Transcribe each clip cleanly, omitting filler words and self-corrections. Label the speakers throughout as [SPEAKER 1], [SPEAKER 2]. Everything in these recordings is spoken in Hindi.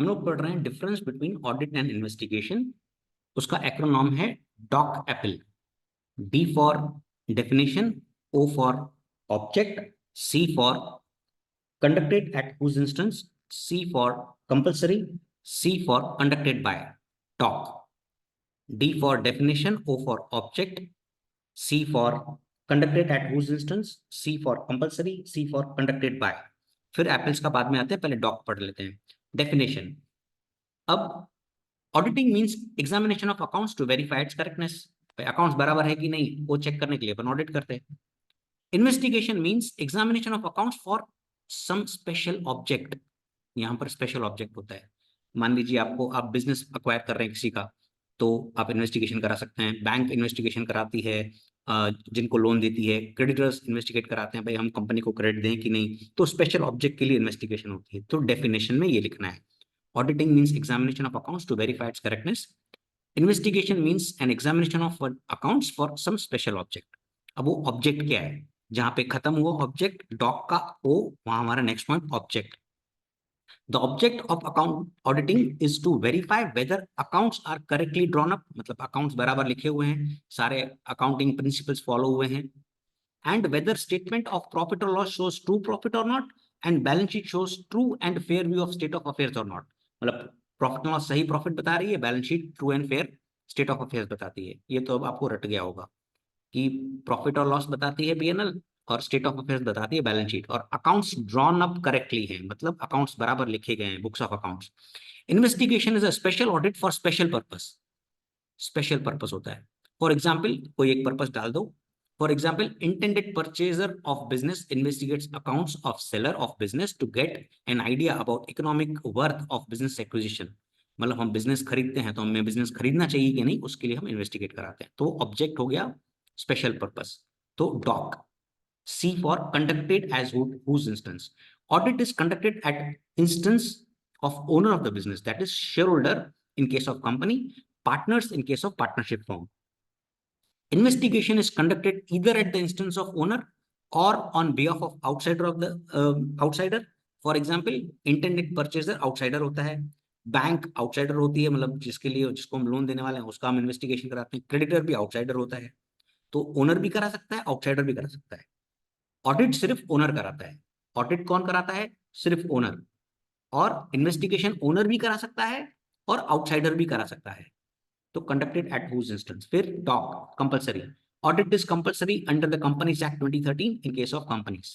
[SPEAKER 1] हम लोग पढ़ रहे हैं difference between audit and investigation. उसका एक्रोनॉम है doc apple. D for definition, O for object, C for conducted at whose instance, C for compulsory, C for conducted by, talk. D for definition, O for object, C for conducted at whose instance, C for compulsory, C for conducted by. फिर एप्पल्स का बाद में आते हैं, पहले डॉक पढ़ लेते हैं। डेफिनेशन। अब auditing means examination of accounts to verify its correctness. Accounts बराबर है कि नहीं वो चेक करने के लिए अपन ऑडिट करते हैं। Investigation means examination of accounts for some special object. यहाँ पर स्पेशल ऑब्जेक्ट होता है। मान लीजिए आपको, आप बिजनेस अक्वायर कर रहे हैं किसी का, तो आप इन्वेस्टिगेशन करा सकते हैं। बैंक इन्वेस्टिगेशन कराती है, जिनको लोन देती है। क्रेडिटर्स इन्वेस्टिगेट कराते हैं, भाई हम कंपनी को क्रेडिट दें कि नहीं। तो स्पेशल ऑब्जेक्ट के लिए इन्वेस्टिगेशन होती है। तो डेफिनेशन में ये लिखना है, auditing means examination of accounts to verify its correctness. Investigation means an examination of accounts for some special object. अब वो ऑब्जेक्ट क्या है, जहां पे खत्म हुआ ऑब्जेक्ट डॉक का ओ, वहां हमारा next point object. The object of account auditing is to verify whether accounts are correctly drawn up, मतलब accounts बराबर लिखे हुए हैं, सारे accounting principles follow हुए हैं, and whether statement of profit or loss shows true profit or not, and balance sheet shows true and fair view of state of affairs or not। मतलब प्रॉफिट एंड लॉस सही प्रॉफिट बता रही है, balance sheet true and fair state of affairs बताती है। ये तो अब आपको रट गया होगा कि प्रॉफिट और लॉस बताती है पीएनएल, और स्टेट ऑफ अफेयर्स बताती है बैलेंस शीट, और अकाउंट्स ड्रॉन अप करेक्टली हैं, मतलब अकाउंट्स बराबर लिखे गए हैं, books of accounts. Investigation is a special audit for special purpose. Special purpose होता है। फॉर एग्जाम्पल, कोई एक पर्पस डाल दो। For example, intended purchaser of business investigates accounts of seller of business to get an idea about economic worth of business acquisition. मतलब हम बिजनेस खरीदते हैं तो हमें बिजनेस खरीदना चाहिए कि नहीं, उसके लिए हम इन्वेस्टिगेट कराते हैं। तो ऑब्जेक्ट हो गया स्पेशल पर्पस, तो dock. C for conducted as whose instance. Audit is conducted at instance of owner of the business, that is shareholder in case of company, partners in case of partnership firm. Investigation is conducted either at the instance of owner or on behalf of outsider of the outsider. For example, intended purchaser outsider होता है, बैंक आउटसाइडर होती है, मतलब जिसके लिए, जिसको हम लोन देने वाले हैं उसका हम इन्वेस्टिगेशन कराते हैं। क्रेडिटर भी आउटसाइडर होता है। तो ओनर भी करा सकता है, आउटसाइडर भी करा सकता है। ऑडिट सिर्फ ओनर कराता है। ऑडिट कौन कराता है? सिर्फ ओनर। और इन्वेस्टिगेशन ओनर भी करा सकता है और आउटसाइडर भी करा सकता है। तो कंडक्टेड एट हुज इंस्टेंस। फिर doc compulsory. Audit is compulsory under the companies act 2013 in case of companies.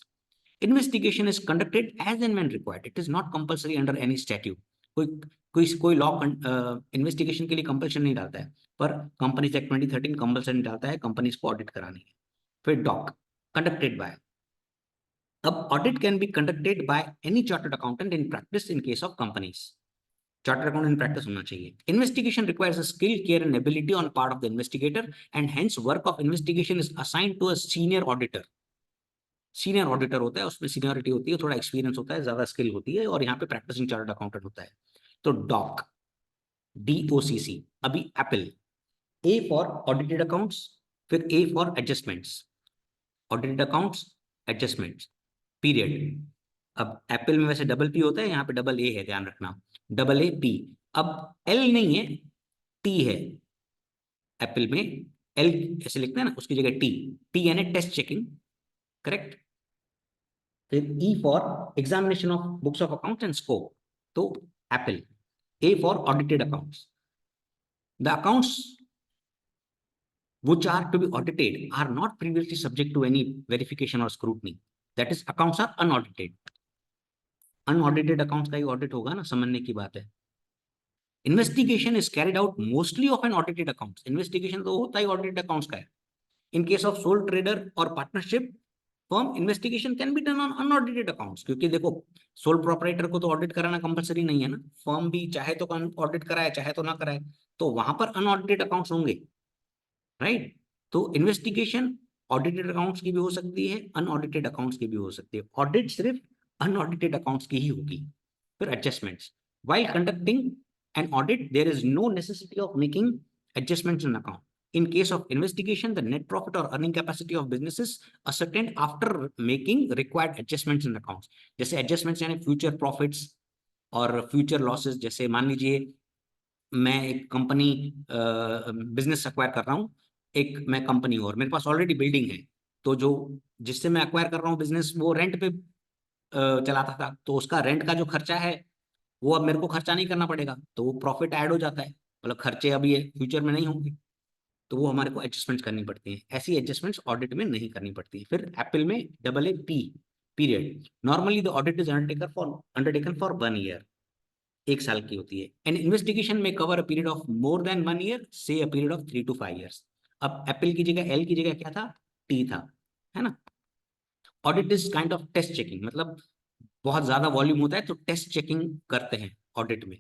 [SPEAKER 1] Investigation is conducted as and when required, it is not compulsory under any statute. कोई लॉ इन्वेस्टिगेशन के लिए कंपल्शन नहीं डालता है, पर कंपनीज एक्ट 2013 कंपल्सन डालता है कंपनीज को ऑडिट कराने की। फिर डॉक कंडक्टेड बाय। अब audit can be conducted by any chartered accountant in practice in case of companies. Chartered accountant in practice होना चाहिए। Investigation requires a skill, care and ability on part of the investigator, and hence work of investigation is assigned to a senior auditor. Senior auditor होता है, उसमें सीनियरिटी होती है, थोड़ा एक्सपीरियंस होता है, ज्यादा स्किल होती है, और यहाँ पे प्रैक्टिसिंग चार्टर्ड अकाउंटेंट होता है। तो डॉक, DOCC। अभी apple, A for audited accounts, फिर A for adjustments. Audited accounts, adjustments, period. अब एप्पल में वैसे डबल पी होता है, यहाँ पे डबल ए है, ध्यान रखना, डबल ए पी। अब एल नहीं है, टी है। एप्पल में एल ऐसे लिखते हैं ना, उसकी जगह टी। टी यानी टेस्ट चेकिंग, करेक्ट। फिर E for examination of books of accounts and scope, तो apple. A for audited accounts. The accounts which are to be audited are not previously subject to any verification or scrutiny, that is accounts are unaudited। Unaudited accounts का ही ऑडिट होगा ना, समझने की बात है। Investigation is carried out mostly of an audited accounts. Investigation तो होता ही ऑडिटेड अकाउंट्स का है। In case of sole trader और partnership firm, investigation can be done on unaudited accounts, क्योंकि देखो सोल प्रोपराइटर को तो ऑडिट कराना कंपलसरी नहीं है ना, फर्म भी चाहे तो ऑडिट कराए चाहे तो ना कराए, तो वहां पर अनऑडिटेड अकाउंट्स होंगे, राइट। तो इन्वेस्टिगेशन ऑडिटेड अकाउंट्स की भी हो सकती है, अनऑडिटेड अकाउंट्स की भी हो सकती है। ऑडिट सिर्फ अनऑडिटेड अकाउंट्स की ही होगी। फिर adjustments. While conducting an audit there is no necessity of making adjustments in account. In case of investigation, the net profit or earning capacity of businesses ascertained after making required adjustments in accounts. जैसे adjustments यानी future profits और फ्यूचर लॉसेस, जैसे मान लीजिए मैं एक कंपनी बिजनेस एक्वायर कर रहा हूँ, एक मैं कंपनी और मेरे पास ऑलरेडी बिल्डिंग है, तो जो जिससे मैं एक्वायर कर रहा हूँ बिजनेस, वो रेंट पे चलाता था, तो उसका रेंट का जो खर्चा है वो अब मेरे को खर्चा नहीं करना पड़ेगा, तो वो प्रॉफिट ऐड हो जाता है, मतलब खर्चे अभी फ्यूचर में नहीं होंगे, तो वो हमारे को एडजस्टमेंट करनी पड़ती हैं। ऐसी एडजस्टमेंट्स ऑडिट में नहीं करनी पड़ती है। फिर एप्पल में AA period, normally the audit is undertaken for 1 year, 1 साल की होती है। एंड इन्वेस्टिगेशन में cover a period of more than 1 year, से a period of 3 to 5 years। अब एप्पल की जगह, एल की जगह क्या था, टी था, है ना। Audit is kind of test checking, मतलब बहुत ज्यादा वॉल्यूम होता है तो टेस्ट चेकिंग करते हैं ऑडिट में।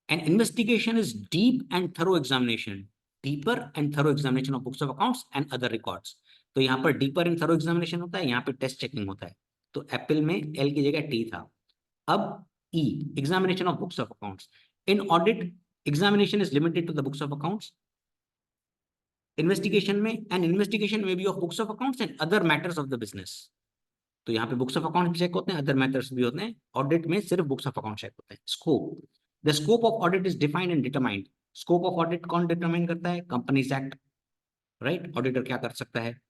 [SPEAKER 1] And investigation is deep and thorough examination, deeper and thorough examination of books of accounts and other records. तो यहाँ पर डीपर एंड थरो एग्जामिनेशन होता है, यहाँ पे टेस्ट चेकिंग होता है। तो एप्पल में एल की जगह टी था। अब E, examination of books of accounts. In audit examination is limited to the books of accounts. Investigation में, एंड इन्वेस्टिगेशन में be of books of accounts and other matters of the business. तो यहाँ पे बुक्स ऑफ अकाउंट भी चेक होते हैं, अदर मैटर्स भी होते हैं। ऑडिट में सिर्फ बुक्स ऑफ अकाउंट चेक होते हैं। Scope, the scope of audit is defined and determined. Scope of audit कौन डिटरमाइन करता है, कंपनीज एक्ट, राइट। ऑडिटर क्या कर सकता है।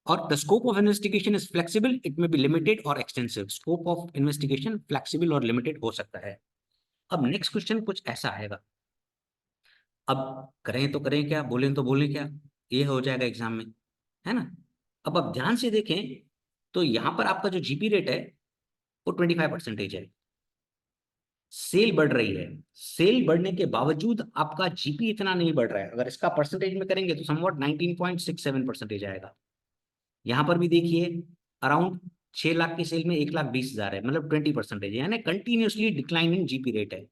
[SPEAKER 1] और the scope of investigation is flexible, it में बी लिमिटेड और extensive. Scope of investigation flexible और लिमिटेड हो सकता है। अब नेक्स्ट क्वेश्चन कुछ ऐसा आएगा, अब करें तो करें क्या, बोलें तो बोलें क्या, ये हो जाएगा एग्जाम में, है ना। अब आप ध्यान से देखें तो यहाँ पर आपका जो जीपी रेट है वो 25% है। सेल बढ़ रही है, सेल बढ़ने के बावजूद आपका जीपी इतना नहीं बढ़ रहा है। अगर इसका परसेंटेज में करेंगे तो समवॉट 19.67% आएगा। यहां पर भी देखिए, अराउंड 6 लाख की सेल में 1,20,000 है, मतलब 20%, यानी कंटिन्यूसली डिक्लाइनिंग जीपी रेट है।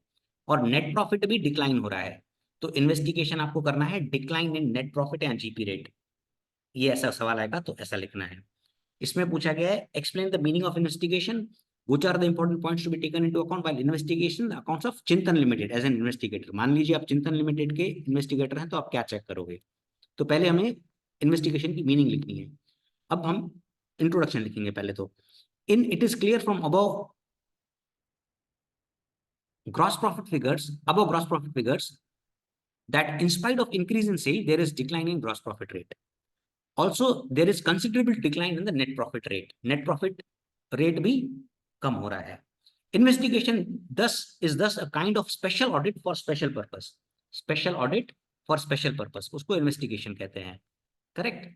[SPEAKER 1] और नेट प्रॉफिट भी डिक्लाइन हो रहा है। तो इन्वेस्टिगेशन आपको करना है डिक्लाइन इन नेट प्रॉफिट या जीपी रेट, ये ऐसा सवाल आएगा तो ऐसा लिखना है। इसमें पूछा गया है explain the meaning of investigation, which are the important points to be taken into account while investigation the accounts of चिंतन लिमिटेड एज एन इन्वेस्टिगेटर। मान लीजिए आप चिंतन लिमिटेड के इन्वेस्टिगेटर हैं, तो आप क्या चेक करोगे। तो पहले हमें इन्वेस्टिगेशन की मीनिंग लिखनी है। अब हम इंट्रोडक्शन लिखेंगे पहले तो। In it is clear from above gross profit figures, above gross profit figures, that in spite of increase in sale there is decline in gross profit rate. Also there is considerable decline in the net profit rate, net profit rate भी कम हो रहा है। Investigation thus is thus a kind of special audit for special purpose, special audit for special purpose, उसको investigation कहते हैं, correct,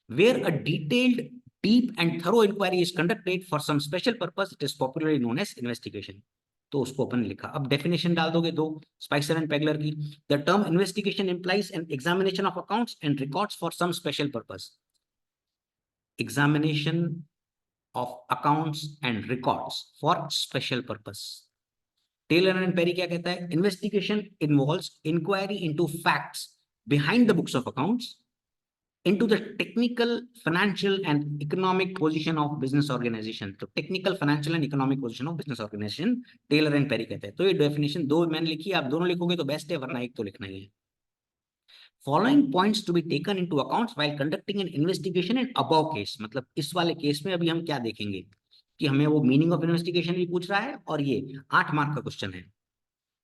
[SPEAKER 1] where a detailed, deep and thorough inquiry is conducted for some special purpose, it is popularly known as investigation। तो उसको अपन लिखा। अब डेफिनेशन डाल दोगे दो, स्पाइसर एंड पेगलर की। The term investigation implies an examination of accounts and records for some special purpose, examination of accounts and records for special purpose। Taylor and Perry क्या कहता है, investigation involves inquiry into facts behind the books of accounts, into the technical, financial and economic position of business organization। तो technical, financial and economic position of business organization Taylor and Perry कहते हैं। तो ये डेफिनेशन दो मैंने लिखी, आप दोनों लिखोगे तो बेस्ट है, वरना एक तो लिखना ही है। Following points to be taken into accounts while conducting an investigation in above case, मतलब इस वाले केस में अभी हम क्या देखेंगे कि हमें वो मीनिंग ऑफ इन्वेस्टिगेशन भी पूछ रहा है और ये 8 मार्क का क्वेश्चन है।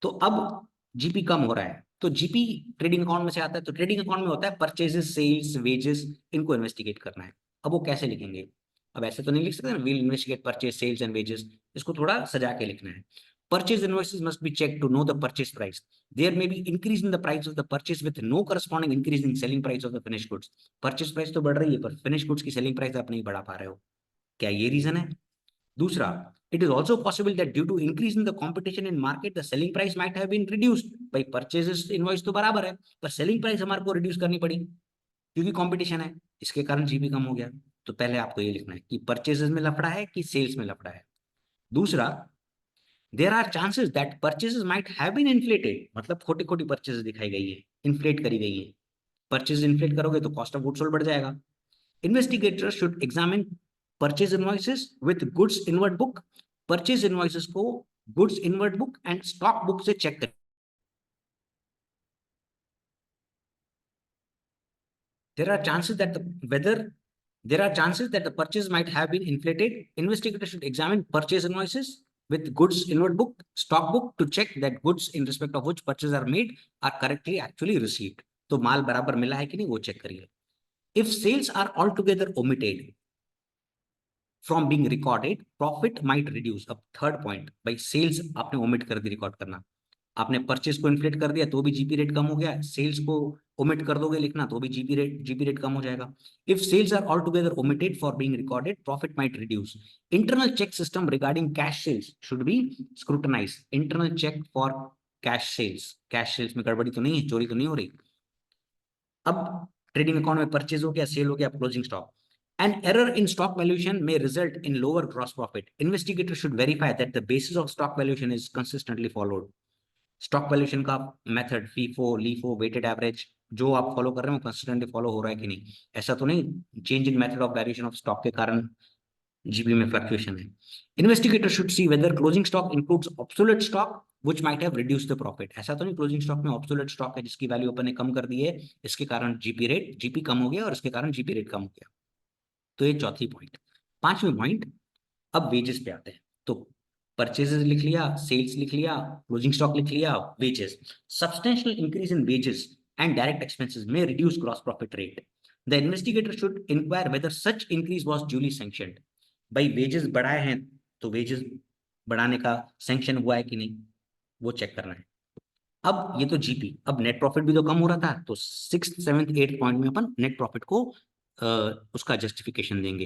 [SPEAKER 1] तो अब जीपी कम हो रहा है, तो जीपी ट्रेडिंग अकाउंट में से आता है। तो ट्रेडिंग अकाउंट में होता है परचेजेस, सेल्स, वेजेस, इनको इन्वेस्टिगेट करना है। अब वो कैसे लिखेंगे, अब ऐसे तो नहीं लिख सकते ना, will investigate purchase, sales and wages, इसको थोड़ा सजा के लिखना है। Purchase invoices must be checked to know the purchase price. There may be increase in the price of the purchase with no corresponding increase in selling price of the finished goods। Purchase price तो बढ़ रही है पर finished goods की selling price आप नहीं बढ़ा पा रहे हो, क्या ये रीजन है। दूसरा, it is also possible that due to increase in the competition in market the selling price might have been reduced। भाई purchases invoice तो बराबर है पर selling price हमारे को reduce करनी पड़ी क्योंकि कंपटीशन है, इसके कारण जीपी कम हो गया। तो पहले आपको ये लिखना है कि परचेजेस में लफड़ा है कि सेल्स में लफड़ा है। दूसरा, there are chances that purchases might have been inflated, मतलब खोटी खोटी परचेजेस दिखाई गई है, इन्फ्लेट करी गई है। परचेज इन्फ्लेट करोगे तो कॉस्ट ऑफ गुड्स सोल्ड बढ़ जाएगा। Investigator should examine purchase invoices with goods inward book, purchase invoices को goods inward book and stock book से चेक करें। There are chances that there are chances that the purchase might have been inflated. Investigator should examine purchase invoices with goods inward book, stock book to check that goods in respect of which purchases are made are correctly actually received. तो माल बराबर मिला है कि नहीं वो चेक करिए. If sales are altogether omitted from being recorded, profit might reduce. अब थर्ड पॉइंट, भाई सेल्स आपने ओमिट कर दी रिकॉर्ड करना, आपने परचेज को इन्फ्लेट कर दिया तो भी जीपी रेट कम हो गया, सेल्स को ओमिट कर दोगे लिखना तो भी जीपी रेट कम हो जाएगा. If sales are all together omitted for being recorded, profit might reduce. Internal check system regarding cash sales should be scrutinise. Internal check for cash sales में गड़बड़ी तो नहीं है, चोरी तो नहीं हो रही. अब ट्रेडिंग अकाउंट में परचेज हो गया, सेल हो गया, closing stock. An error in stock valuation may result in lower gross profit. Investigator should verify that the basis of stock valuation is consistently followed. Stock valuation का method FIFO, LIFO, weighted average जो आप फॉलो कर रहे हो कंसिस्टेंटली फॉलो हो रहा है कि नहीं. ऐसा तो नहीं change in method of valuation of stock के कारण जीबी में फ्लक्चुएशन है. Investigator should see whether closing stock includes obsolete stock which might have reduced the profit. ऐसा तो नहीं क्लोजिंग स्टॉक में ऑब्सोलेट स्टॉक है जिसकी वैल्यू अपन ने कम कर दी है, इसके कारण जीपी कम हो गया और इसके कारण जीपी रेट कम हो गया. तो ये चौथी पॉइंट. पांचवी पॉइंट, अब वेजेस पे आते हैं. तो परचेजेस लिख लिया, सेल्स लिख लिया, क्लोजिंग स्टॉक लिख लिया, wages. Substantial increase in wages and direct expenses में reduce gross profit rate. The investigator should enquire whether such increase was duly sanctioned. भाई वेजेस बढ़ाए हैं तो वेजेस बढ़ाने का सैंक्शन हुआ है कि नहीं वो चेक करना है. अब ये तो जीपी, अब नेट प्रॉफिट भी तो कम हो रहा था, तो 6th 7th 8th पॉइंट में अपन नेट प्रॉफिट को उसका जस्टिफिकेशन देंगे.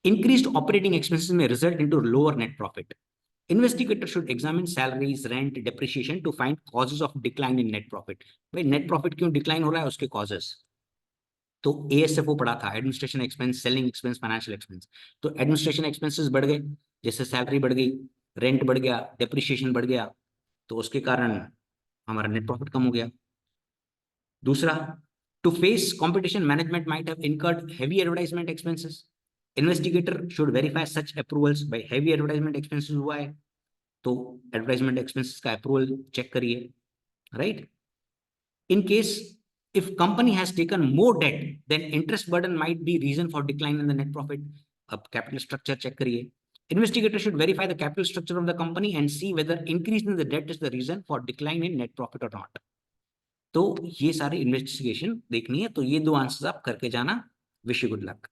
[SPEAKER 1] Increased operating expenses may result into lower net profit. Investigator should examine salaries, rent, depreciation to find causes of decline in net profit. भाई net profit क्यों decline हो रहा है उसके causes. तो ASFO पढ़ा था, administration expense, selling expense, financial expense. तो एडमिनिस्ट्रेशन एक्सपेंसेस बढ़ गए, जैसे सैलरी बढ़ गई, रेंट बढ़ गया, डेप्रिसिएशन बढ़ गया, तो उसके कारण हमारा नेट प्रॉफिट कम हो गया. दूसरा, to face competition, management might have incurred heavy advertisement expenses. Investigator should verify such approvals by heavy advertisement expenses हुआ है तो advertisement expenses का approval check करिए, right? In case if company has taken more debt, then interest burden might be reason for decline in the net profit. अब capital structure check करिए. Investigator should verify the capital structure of the company and see whether increase in the debt is the reason for decline in net profit or not. तो ये सारी इन्वेस्टिगेशन देखनी है. तो ये दो आंसर्स आप करके जाना. Wish you good luck.